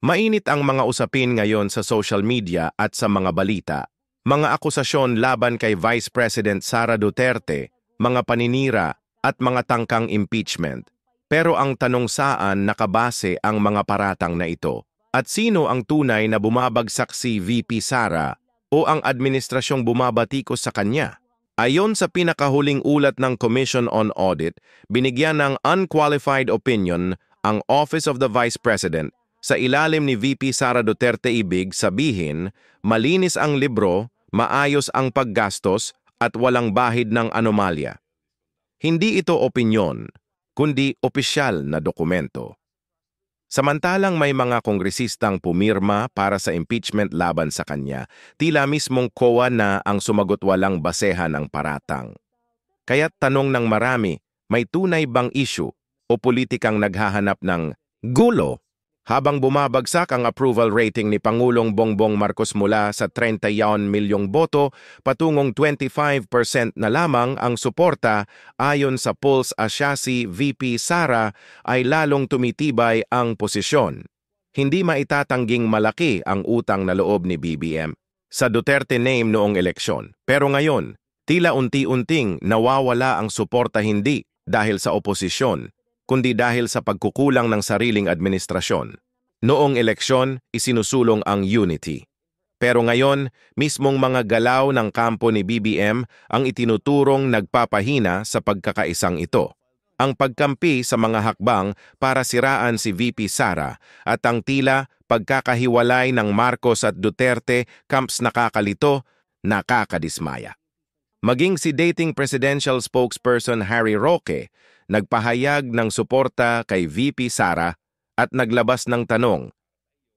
Mainit ang mga usapin ngayon sa social media at sa mga balita. Mga akusasyon laban kay Vice President Sara Duterte, mga paninira at mga tangkang impeachment. Pero ang tanong saan nakabase ang mga paratang na ito? At sino ang tunay na bumabagsak si VP Sara o ang administrasyong bumabatikos sa kanya? Ayon sa pinakahuling ulat ng Commission on Audit, binigyan ng unqualified opinion ang Office of the Vice President. Sa ilalim ni VP Sara Duterte ibig sabihin, malinis ang libro, maayos ang paggastos at walang bahid ng anomalya. Hindi ito opinyon, kundi opisyal na dokumento. Samantalang may mga kongresistang pumirma para sa impeachment laban sa kanya, tila mismong COA na ang sumagot walang basehan ng paratang. Kaya't tanong ng marami, may tunay bang issue o politikang naghahanap ng gulo? Habang bumabagsak ang approval rating ni Pangulong Bongbong Marcos mula sa 31 milyong boto, patungong 25% na lamang ang suporta ayon sa Pulse Asia si VP Sara ay lalong tumitibay ang posisyon. Hindi maitatangging malaki ang utang na loob ni BBM sa Duterte name noong eleksyon. Pero ngayon, tila unti-unting nawawala ang suporta hindi dahil sa oposisyon, kundi dahil sa pagkukulang ng sariling administrasyon. Noong eleksyon, isinusulong ang unity. Pero ngayon, mismong mga galaw ng kampo ni BBM ang itinuturong nagpapahina sa pagkakaisang ito. Ang pagkampi sa mga hakbang para siraan si VP Sara at ang tila pagkakahiwalay ng Marcos at Duterte camps nakakalito, nakakadismaya. Maging si dating presidential spokesperson Harry Roque nagpahayag ng suporta kay VP Sara at naglabas ng tanong,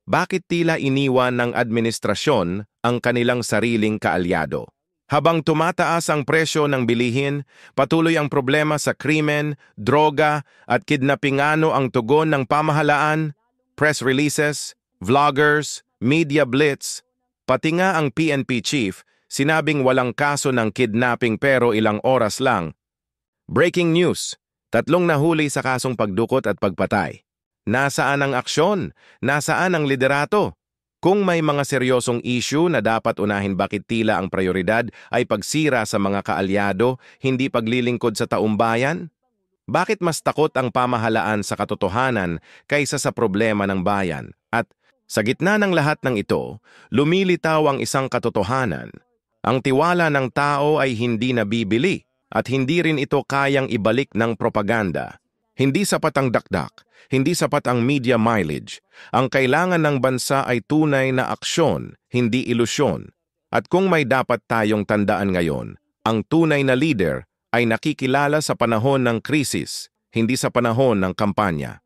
bakit tila iniwan ng administrasyon ang kanilang sariling kaalyado? Habang tumataas ang presyo ng bilihin, patuloy ang problema sa krimen, droga at kidnappingano ang tugon ng pamahalaan, press releases, vloggers, media blitz, pati nga ang PNP chief sinabing walang kaso ng kidnapping pero ilang oras lang. Breaking news! 3 nahuli sa kasong pagdukot at pagpatay. Nasaan ang aksyon? Nasaan ang liderato? Kung may mga seryosong issue na dapat unahin bakit tila ang prioridad ay pagsira sa mga kaalyado, hindi paglilingkod sa taumbayan? Bakit mas takot ang pamahalaan sa katotohanan kaysa sa problema ng bayan? At sa gitna ng lahat ng ito, lumilitaw ang isang katotohanan. Ang tiwala ng tao ay hindi nabibili. At hindi rin ito kayang ibalik ng propaganda. Hindi sapat ang dakdak, hindi sapat ang media mileage. Ang kailangan ng bansa ay tunay na aksyon, hindi ilusyon. At kung may dapat tayong tandaan ngayon, ang tunay na leader ay nakikilala sa panahon ng krisis, hindi sa panahon ng kampanya.